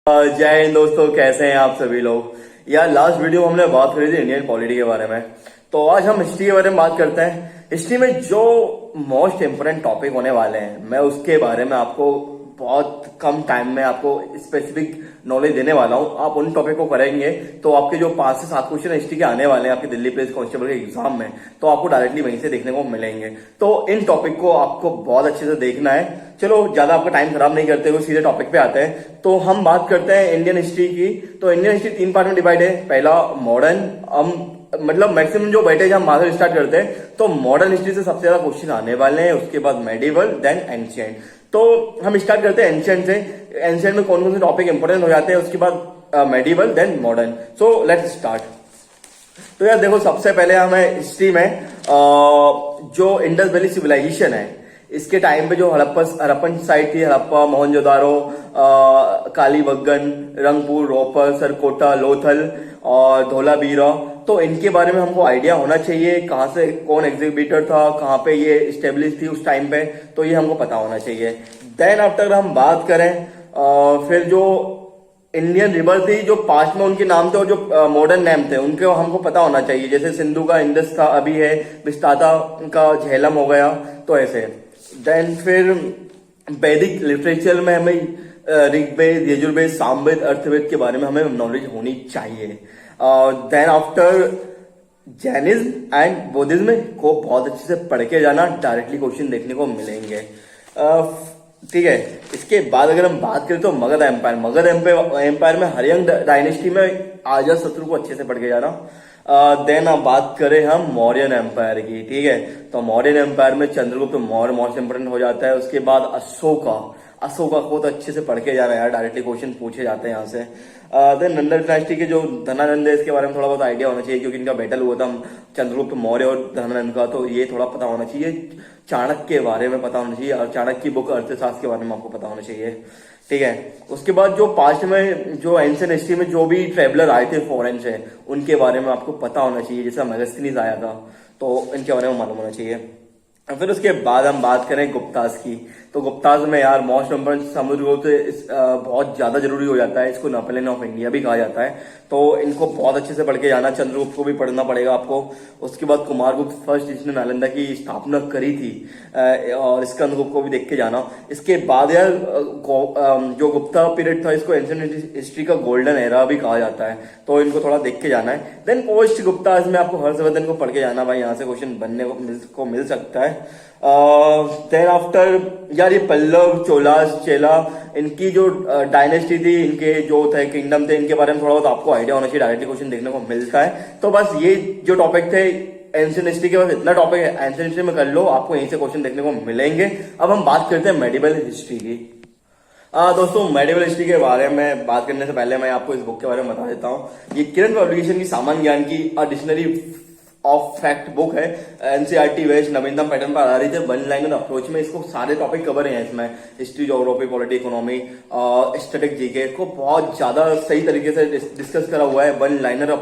जय हिंद दोस्तों, कैसे हैं आप सभी लोग। यार लास्ट वीडियो में हमने बात करी थी इंडियन पॉलिटी के बारे में। तो आज हम हिस्ट्री के बारे में बात करते हैं। हिस्ट्री में जो मोस्ट इंपोर्टेंट टॉपिक होने वाले हैं, मैं उसके बारे में आपको बहुत कम टाइम में आपको स्पेसिफिक नॉलेज देने वाला हूं। आप उन टॉपिक को करेंगे तो आपके जो 5 से 7 क्वेश्चन हिस्ट्री के आने वाले हैं आपके दिल्ली पुलिस कांस्टेबल के एग्जाम में, तो आपको डायरेक्टली वहीं से देखने को मिलेंगे। तो इन टॉपिक को आपको बहुत अच्छे से देखना है। चलो ज्यादा आपका टाइम खराब नहीं करते हुए सीधे टॉपिक पे आते हैं। तो हम बात करते हैं इंडियन हिस्ट्री की। तो इंडियन हिस्ट्री 3 पार्ट में डिवाइड है। पहला मॉडर्न, मतलब मैक्सिमम जो बैठे हम वहां से स्टार्ट करते हैं। तो मॉडर्न हिस्ट्री से सबसे ज्यादा क्वेश्चन आने वाले हैं, उसके बाद मेडिवल, देन एंशिएंट। तो हम स्टार्ट करते हैं एंशिएंट से। एंशिएंट में कौन कौन से टॉपिक इंपोर्टेंट हो जाते हैं, उसके बाद medieval, then modern. So let's start. तो यार देखो, सबसे पहले हमें हिस्ट्री में जो इंडस वैली सिविलाइजेशन है, इसके टाइम पे जो हड़प्पन साइट थी, हड़प्पा, मोहनजोदारो, कालीबंगन, रंगपुर, रोपर, सरकोटा, लोथल और धोलावीरा, तो इनके बारे में हमको आइडिया होना चाहिए। कहाँ से कौन एग्जीक्यूटर था, कहाँ पे ये स्टेब्लिश थी उस टाइम पे, तो ये हमको पता होना चाहिए। देन आफ्टर हम बात करें फिर जो इंडियन रिवर थी, जो पास्ट में उनके नाम थे और जो मॉडर्न नेम थे उनके हमको पता होना चाहिए। जैसे सिंधु का इंडस था, अभी है विस्ताता का झेलम हो गया, तो ऐसे। देन फिर वैदिक लिटरेचर में हमें ऋग्वेद, यजुर्वेद, सामवेद, अर्थवेद के बारे में हमें नॉलेज होनी चाहिए। Then after Jainism and Buddhism को बहुत अच्छे से पढ़ के जाना, डायरेक्टली क्वेश्चन देखने को मिलेंगे। ठीक है। इसके बाद अगर हम बात करें तो मगध एम्पायर में हरियंग डायनेस्टी में अजातशत्रु को अच्छे से पढ़ के जाना। देन अब बात करें हम मौर्यन एम्पायर की। ठीक है। तो मौर्यन एम्पायर में चंद्रगुप्त मौर्य मोस्ट इंपोर्टेंट हो जाता है। उसके बाद अशोका को तो अच्छे से पढ़ के जाना यार, डायरेक्टली क्वेश्चन पूछे जाते हैं यहाँ से। देन नंदा डायनेस्टी के जो धनानंद है, इसके बारे में थोड़ा बहुत आइडिया होना चाहिए, क्योंकि इनका बैटल हुआ था चंद्रगुप्त मौर्य और धनानंद का, तो ये थोड़ा पता होना चाहिए। चाणक्य के बारे में पता होना चाहिए, और चाणक्य की बुक अर्थशास्त्र के बारे में आपको पता होना चाहिए। ठीक है। उसके बाद जो पास्ट में जो एंशिएंट हिस्ट्री में जो भी ट्रेवलर आए थे फॉरेन से, उनके बारे में आपको पता होना चाहिए। जैसे मेगास्थनीज आया था, तो इनके बारे में मालूम होना चाहिए। फिर उसके बाद हम बात करें गुप्तास की। तो गुप्तास में यार मोस्ट इंपोर्टेंट समुद्रगुप्त बहुत ज्यादा जरूरी हो जाता है। इसको नेपोलियन ऑफ इंडिया भी कहा जाता है, तो इनको बहुत अच्छे से पढ़ के जाना। चंद्रगुप्त को भी पढ़ना पड़ेगा आपको। उसके बाद कुमारगुप्त फर्स्ट, जिसने नालंदा की स्थापना करी थी, और स्कंदगुप्त को भी देख के जाना। इसके बाद यार जो गुप्ता पीरियड था, इसको एंशिएंट हिस्ट्री का गोल्डन एरा भी कहा जाता है, तो इनको थोड़ा देख के जाना है। देन पोस्ट गुप्ता में आपको हर्षवर्धन को पढ़ के जाना भाई, यहाँ से क्वेश्चन बनने को मिल सकता है। देन आफ्टर यार ये पल्लव, चोलास, चेला, इनकी जो डायनेस्टी थी, इनके जो थे किंगडम थे, इनके बारे में थोड़ा बहुत आपको आइडिया होना चाहिए, डायरेक्टली क्वेश्चन देखने को मिलता है। तो बस ये जो टॉपिक थे एंशिएंट हिस्ट्री के, बस इतना टॉपिक है एंशिएंट हिस्ट्री में कर लो, आपको यहीं से क्वेश्चन देखने को मिलेंगे। अब हम बात करते हैं मेडिवल हिस्ट्री की। दोस्तों, मेडिवल हिस्ट्री के बारे में बात करने से पहले मैं आपको इस बुक के बारे में बता देता हूँ। ये किरण पब्लिकेशन की सामान्य ज्ञान की डिक्शनरी ऑफ फैक्ट बुक है। एनसीईआरटी वेस्ट नवीनतम पैटर्न पर आधारित है। वन लाइनर अप्रोच में इसको सारे टॉपिक कवर हैं इसमें। History, geography, polity, economy, static, GK को बहुत ज्यादा सही तरीके से डिस्कस करा हुआ है। वन लाइनर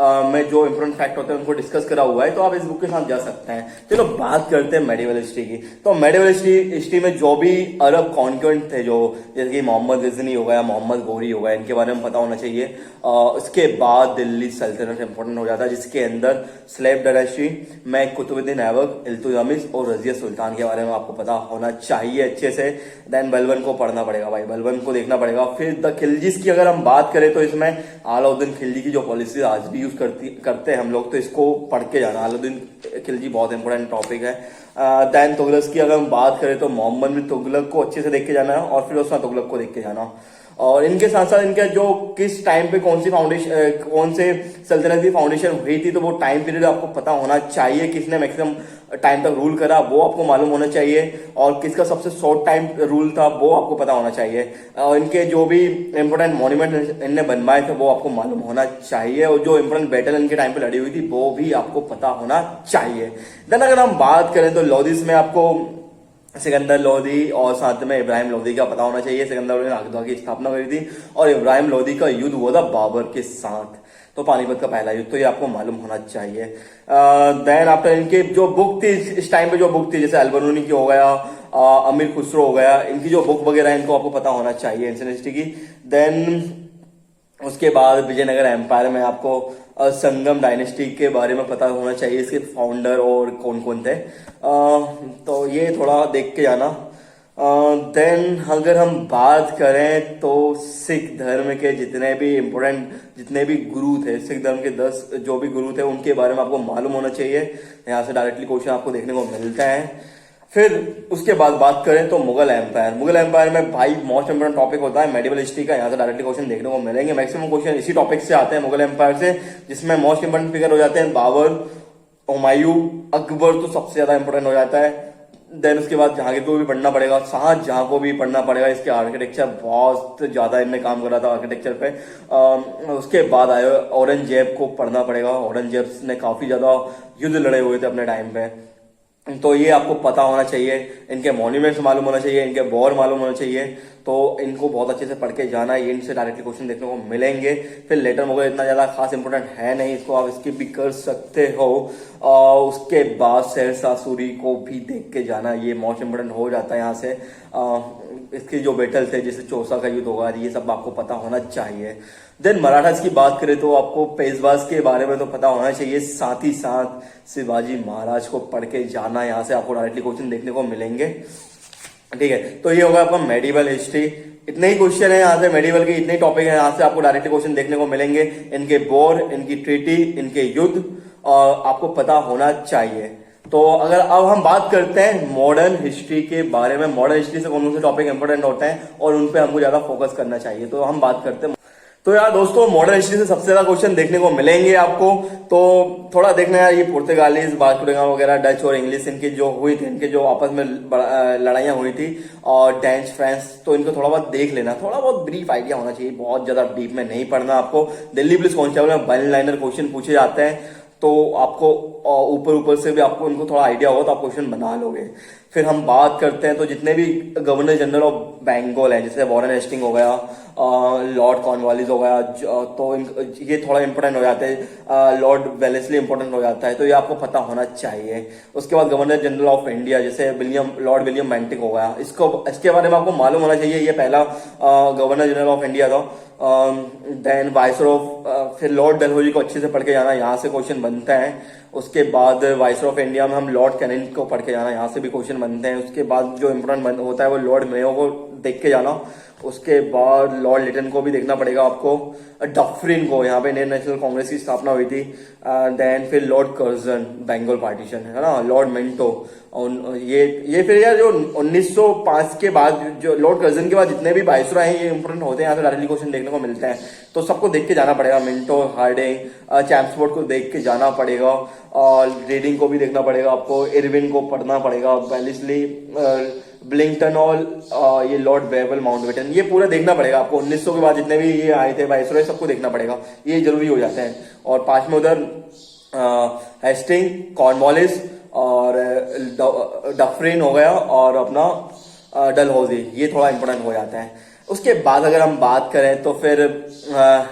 में जो इंपोर्टेंट फैक्ट होते हैं उनको डिस्कस करा हुआ है, तो आप इस बुक के साथ जा सकते हैं। चलो बात करते हैं मेडिवल हिस्ट्री की। तो मेडिवल हिस्ट्री में जो भी अरब कॉन्क्वेंट थे, जो जैसे कि मोहम्मद गजनी हो गया, मोहम्मद गौरी हो गया, इनके बारे में पता होना चाहिए। उसके बाद दिल्ली सल्तनत इंपोर्टेंट हो जाता है, जिसके अंदर स्लेव डायनेस्टी में कुतुबुद्दीन ऐबक, इल्तुतमिश और रजिया सुल्तान के बारे में आपको पता होना चाहिए अच्छे से। देन बलबन को पढ़ना पड़ेगा भाई, बलबन को देखना पड़ेगा। फिर द खिलजीज की अगर हम बात करें तो इसमें अलाउद्दीन खिलजी की जो पॉलिसी आज भी करते हैं हम लोग, तो इसको पढ़ के जाना। अलाउद्दीन खिलजी बहुत इंपोर्टेंट टॉपिक है। देन तुगलक की अगर हम बात करें तो मोहम्मद बिन तुगलक को अच्छे से देख के जाना, और फिर उसमें तुगलक को देख के जाना। और इनके साथ साथ इनका जो किस टाइम पे कौन से सल्तनत की फाउंडेशन हुई थी, तो वो टाइम पीरियड आपको पता होना चाहिए। किसने मैक्सिमम टाइम तक रूल करा, वो आपको मालूम होना चाहिए। और किसका सबसे शॉर्ट टाइम रूल था, वो आपको पता होना चाहिए। और इनके जो भी इंपोर्टेंट मॉन्यूमेंट इनने बनवाए थे, वो आपको मालूम होना चाहिए। और जो इंपोर्टेंट बैटल इनके टाइम पे लड़ी हुई थी, वो भी आपको पता होना चाहिए। देन अगर हम बात करें तो लोधीस में आपको सिकंदर लोधी और साथ में इब्राहिम लोधी का पता होना चाहिए। सिकंदर लोधी ने नागदा की स्थापना करी थी, और इब्राहिम लोधी का युद्ध हुआ था बाबर के साथ, तो पानीपत का पहला युद्ध, तो ये आपको मालूम होना चाहिए। देन आफ्टर इनके जो बुक थी इस टाइम पे, जो बुक थी जैसे अलबरूनी की हो गया, अमीर खुसरो हो गया, इनकी जो बुक वगैरह है इनको आपको पता होना चाहिए एंशिएंट हिस्ट्री की। देन उसके बाद विजयनगर एम्पायर में आपको संगम डायनेस्टी के बारे में पता होना चाहिए, इसके फाउंडर और कौन कौन थे। तो ये थोड़ा देख के जाना। देन अगर हम बात करें तो सिख धर्म के जितने भी इम्पोर्टेंट जितने भी गुरु थे, सिख धर्म के 10 जो भी गुरु थे उनके बारे में आपको मालूम होना चाहिए। यहाँ से डायरेक्टली क्वेश्चन आपको देखने को मिलता है। फिर उसके बाद बात करें तो मुगल एम्पायर। मुगल एम्पायर में भाई मोस्ट इंपोर्टेंट टॉपिक होता है मेडिवल हिस्ट्री का। यहाँ से डायरेक्टली क्वेश्चन देखने को मिलेंगे। मैक्सिमम क्वेश्चन इसी टॉपिक से आते हैं मुगल एम्पायर से, जिसमें मोस्ट इंपोर्टेंट फिगर हो जाते हैं बाबर, हुमायूं, अकबर तो सबसे ज्यादा इंपोर्टेंट हो जाता है। देन उसके बाद जहांगीर को भी पढ़ना पड़ेगा, शाहजहां को भी पढ़ना पड़ेगा, इसके आर्किटेक्चर बहुत ज्यादा इनने काम करा था आर्किटेक्चर पे। उसके बाद आए औरंगजेब को पढ़ना पड़ेगा। औरंगजेब ने काफी ज्यादा युद्ध लड़े हुए थे अपने टाइम पे, तो ये आपको पता होना चाहिए। इनके मॉन्यूमेंट्स मालूम होना चाहिए, इनके वॉर मालूम होना चाहिए, तो इनको बहुत अच्छे से पढ़ के जाना है। ये इनसे डायरेक्टली क्वेश्चन देखने को मिलेंगे। फिर लेटर मुगल इतना ज्यादा खास इंपोर्टेंट है नहीं, इसको आप स्किप भी कर सकते हो। उसके बाद शेरशाह सूरी को भी देख के जाना, ये मोस्ट इंपोर्टेंट हो जाता है यहाँ से। इसके जो बैटल थे जैसे चौसा का युद्ध होगा, ये सब आपको पता होना चाहिए। देन मराठास की बात करें तो आपको पेशवास के बारे में तो पता होना चाहिए, साथ ही साथ शिवाजी महाराज को पढ़ के जाना। यहाँ से आपको डायरेक्टली क्वेश्चन देखने को मिलेंगे। ठीक है, तो ये होगा आपका मेडिवल हिस्ट्री। इतने ही क्वेश्चन है यहाँ से, मेडिवल के इतने ही टॉपिक है, यहाँ से आपको डायरेक्टली क्वेश्चन देखने को मिलेंगे। इनके वॉर, इनकी ट्रीटी, इनके युद्ध आपको पता होना चाहिए। तो अगर अब हम बात करते हैं मॉडर्न हिस्ट्री के बारे में, मॉडर्न हिस्ट्री से कौन से टॉपिक इंपोर्टेंट होते हैं और उन पे हमको ज्यादा फोकस करना चाहिए, तो हम बात करते हैं। तो यार दोस्तों, मॉडर्न हिस्ट्री से सबसे ज्यादा क्वेश्चन देखने को मिलेंगे आपको, तो थोड़ा देखना यार। ये पुर्तगालीज, बास्को वगैरह, डच और इंग्लिश इनकी जो हुई थी, इनके जो आपस में लड़ाइयां हुई थी, और डेंच फ्रांस, तो इनको थोड़ा बहुत देख लेना, थोड़ा बहुत ब्रीफ आइडिया होना चाहिए, बहुत ज्यादा डीप में नहीं पढ़ना आपको। दिल्ली पुलिस कांस्टेबल में वन लाइनर क्वेश्चन पूछे जाते हैं, तो आपको ऊपर ऊपर से भी आपको उनको थोड़ा आइडिया होगा तो आप क्वेश्चन बना लोगे। फिर हम बात करते हैं तो जितने भी गवर्नर जनरल ऑफ बंगाल है, जैसे वॉरेन हेस्टिंग हो गया, लॉर्ड कॉर्नवालिस हो गया, तो ये थोड़ा इंपॉर्टेंट हो जाते हैं। लॉर्ड वेलेस्ली इंपॉर्टेंट हो जाता है, तो ये आपको पता होना चाहिए। उसके बाद गवर्नर जनरल ऑफ इंडिया जैसे लॉर्ड विलियम बेंटिक हो गया, इसके बारे में आपको मालूम होना चाहिए, ये पहला गवर्नर जनरल ऑफ इंडिया था। देन वाइसरॉय ऑफ, फिर लॉर्ड डलहौजी को अच्छे से पढ़ के जाना, यहाँ से क्वेश्चन बनता है। उसके बाद वाइसरॉय ऑफ इंडिया में हम लॉर्ड कैनिंग को पढ़ के जाना, यहाँ से भी क्वेश्चन बनते हैं। उसके बाद जो इंपोर्टेंट होता है वो लॉर्ड मेयो को देख के जाना। उसके बाद लॉर्ड लिटन को भी देखना पड़ेगा आपको, डफरिन को, यहाँ पे इंडियन नेशनल कांग्रेस की स्थापना हुई थी। देन फिर लॉर्ड कर्जन, बंगाल पार्टीशन है ना, लॉर्ड मिंटो, और ये फिर यार जो 1905 के बाद जो लॉर्ड कर्जन के बाद जितने भी वाइसरॉय हैं ये इंपोर्टेंट होते हैं, यहाँ से डायरेक्टली क्वेश्चन देखने को मिलते हैं, तो सबको देख के जाना पड़ेगा। मिंटो, हार्डिंग, चैम्सफोर्ड को देख के जाना पड़ेगा, और रीडिंग को भी देखना पड़ेगा आपको, इरविन को पढ़ना पड़ेगा, वेलेस्ली, ब्लिंगटन और ये लॉर्ड बेवल माउंटबेटन, ये पूरा देखना पड़ेगा आपको। 1900 के बाद जितने भी ये आए थे वाइसरॉय, सबको देखना पड़ेगा, ये जरूरी हो जाते हैं। और पांच में उधर हेस्टिंग, कॉर्नवालिस और डफरिन हो गया, और अपना डलहौजी, ये थोड़ा इंपोर्टेंट हो जाता है। उसके बाद अगर हम बात करें तो फिर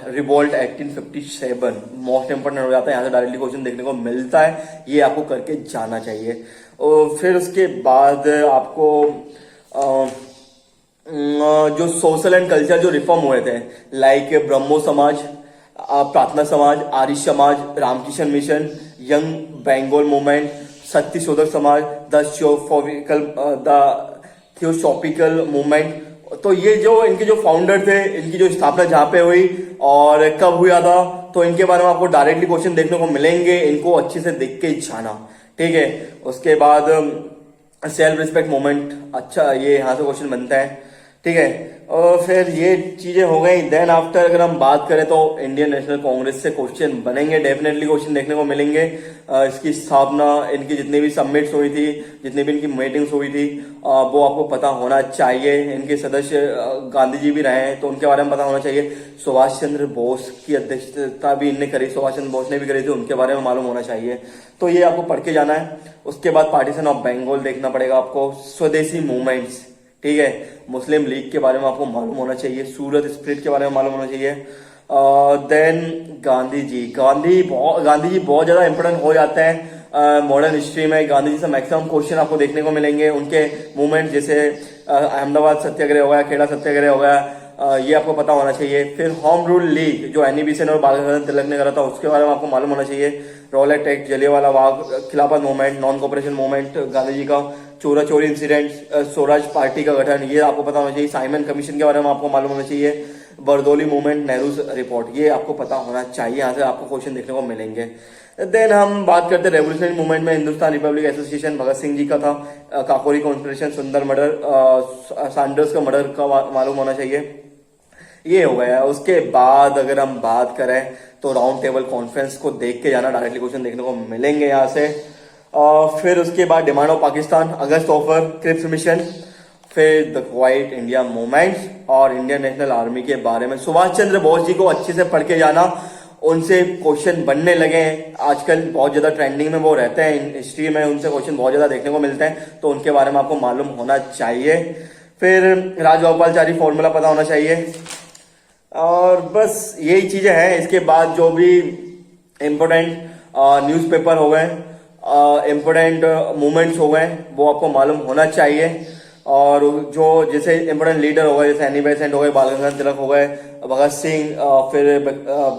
रिवोल्ट 1857 मोस्ट इंपोर्टेंट हो जाता है, यहाँ से डायरेक्टली क्वेश्चन देखने को मिलता है, ये आपको करके जाना चाहिए। और फिर उसके बाद आपको जो सोशल एंड कल्चर जो रिफॉर्म हुए थे, like Brahmo Samaj, Prarthana Samaj, Arya Samaj, Ramakrishna Mission, Young Bengal Movement, Satyashodhak Samaj, the theosophical movement, तो ये जो इनके जो फाउंडर थे, इनकी जो स्थापना जहां पे हुई और कब हुआ था, तो इनके बारे में आपको डायरेक्टली क्वेश्चन देखने को मिलेंगे, इनको अच्छे से देख के जाना। ठीक है, उसके बाद सेल्फ रिस्पेक्ट मूवमेंट, अच्छा ये यहाँ से क्वेश्चन बनता है। ठीक है, और फिर ये चीजें हो गई। देन आफ्टर अगर हम बात करें तो इंडियन नेशनल कांग्रेस से क्वेश्चन बनेंगे, डेफिनेटली क्वेश्चन देखने को मिलेंगे। इसकी स्थापना, इनकी जितनी भी समिट्स हुई थी, जितनी भी इनकी मीटिंग्स हुई थी, वो आपको पता होना चाहिए। इनके सदस्य गांधी जी भी रहे हैं, तो उनके बारे में पता होना चाहिए। सुभाष चंद्र बोस की अध्यक्षता भी इनने करी, सुभाष चंद्र बोस ने भी करी थी, उनके बारे में मालूम होना चाहिए, तो ये आपको पढ़ के जाना है। उसके बाद पार्टीशन ऑफ बंगाल देखना पड़ेगा आपको, स्वदेशी मूवमेंट्स, ठीक है, मुस्लिम लीग के बारे में आपको मालूम होना चाहिए, सूरत स्प्लिट के बारे में मालूम होना चाहिए। देन गांधी जी बहुत ज्यादा इंपोर्टेंट हो जाते हैं। मॉडर्न हिस्ट्री में गांधी जी से मैक्सिमम क्वेश्चन आपको देखने को मिलेंगे। उनके मूवमेंट जैसे अहमदाबाद सत्याग्रह हो गया, खेड़ा सत्याग्रह हो गया, ये आपको पता होना चाहिए। फिर होम रूल लीग जो एनी बेसेंट और बाल गंगाधर तिलक ने करा था, उसके बारे में आपको मालूम होना चाहिए। Rowlatt act, Jallianwala Bagh, Khilafat movement, non cooperation movement, Gandhi ji का चोरा चोरी इंसिडेंट, स्वराज पार्टी का गठन, ये आपको पता होना चाहिए। साइमन कमीशन के बारे में आपको मालूम होना चाहिए। बरदौली मूवमेंट, नेहरू रिपोर्ट, ये आपको पता होना चाहिए। यहाँ से आपको क्वेश्चन देखने को मिलेंगे। देन हम बात करते हैं रेवोल्यूशनरी मूवमेंट में हिंदुस्तान रिपब्लिक एसोसिएशन, भगत सिंह जी का था। काकोरी कॉन्स्पिरेशन, सुंदर मर्डर, सैंडर्स का मर्डर का मालूम होना चाहिए। ये हो गया। उसके बाद अगर हम बात करें तो राउंड टेबल कॉन्फ्रेंस को देख के जाना, डायरेक्टली क्वेश्चन देखने को मिलेंगे यहाँ से। फिर उसके बाद demand of Pakistan, August Offer, Cripps Mission, फिर द क्वाइट इंडिया मूवमेंट्स और इंडियन नेशनल आर्मी के बारे में सुभाष चंद्र बोस जी को अच्छे से पढ़ के जाना। उनसे क्वेश्चन बनने लगे हैं आजकल, बहुत ज्यादा ट्रेंडिंग में वो रहते हैं हिस्ट्री में, उनसे क्वेश्चन बहुत ज्यादा देखने को मिलते हैं, तो उनके बारे में आपको मालूम होना चाहिए। फिर राजगोपालचारी फॉर्मूला पता होना चाहिए। और बस यही चीजें हैं। इसके बाद जो भी इम्पोर्टेंट न्यूज़पेपर हो गए, इम्पोर्टेंट मूवमेंट्स हो गए, वो आपको मालूम होना चाहिए। और जो जैसे इम्पोर्टेंट लीडर हो गए, जैसे एनी बेसेंट हो गए, बाल गंगाधर तिलक हो गए, भगत सिंह, फिर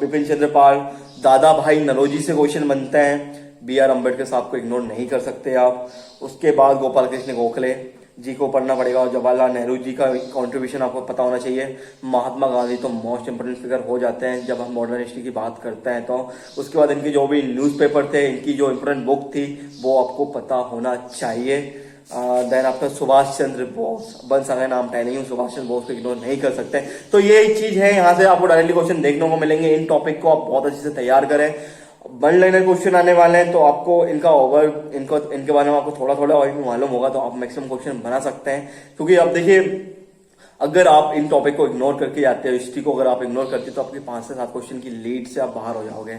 बिपिन चंद्र पाल, दादा भाई नरोजी से क्वेश्चन बनते हैं। बी आर अम्बेडकर साहब को इग्नोर नहीं कर सकते आप। उसके बाद गोपाल कृष्ण गोखले जी को पढ़ना पड़ेगा और जवाहरलाल नेहरू जी का कंट्रीब्यूशन आपको पता होना चाहिए। महात्मा गांधी तो मोस्ट इंपोर्टेंट फिगर हो जाते हैं जब हम मॉडर्न हिस्ट्री की बात करते हैं। तो उसके बाद इनकी जो भी न्यूज़पेपर थे, इनकी जो इंपोर्टेंट बुक थी, वो आपको पता होना चाहिए। देन आपका सुभाष चंद्र बोस, बन सके नाम टाइम नहीं हूँ, सुभाष चंद्र बोस को इग्नोर नहीं कर सकते। तो ये एक चीज है, यहाँ से आपको डायरेक्टली क्वेश्चन देखने को मिलेंगे। इन टॉपिक को आप बहुत अच्छे से तैयार करें। वन लाइनर क्वेश्चन आने वाले हैं, तो आपको इनके बारे में आपको थोड़ा थोड़ा और मालूम होगा, तो आप मैक्सिमम क्वेश्चन बना सकते हैं। क्योंकि अब देखिए, अगर आप इन टॉपिक को इग्नोर करके जाते हो, हिस्ट्री को अगर आप इग्नोर करते हो, तो आपके 5 से 7 क्वेश्चन की लीड से आप बाहर हो जाओगे।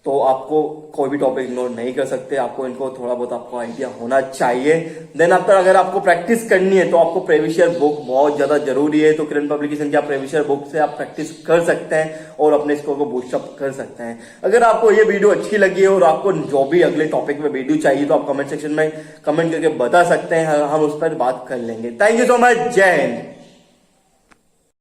तो आपको कोई भी टॉपिक इग्नोर नहीं कर सकते, आपको इनको थोड़ा बहुत आपको आइडिया होना चाहिए। देन आफ्टर अगर आपको प्रैक्टिस करनी है तो आपको प्रीवियस ईयर बुक बहुत ज्यादा जरूरी है। तो किरण पब्लिकेशन की आप प्रीवियस ईयर बुक से आप प्रैक्टिस कर सकते हैं और अपने स्कोर को बूस्टअप कर सकते हैं। अगर आपको ये वीडियो अच्छी लगी है और आपको जो भी अगले टॉपिक में वीडियो चाहिए, तो आप कमेंट सेक्शन में कमेंट करके बता सकते हैं, हम उस पर बात कर लेंगे। Thank you so much. जय हिंद।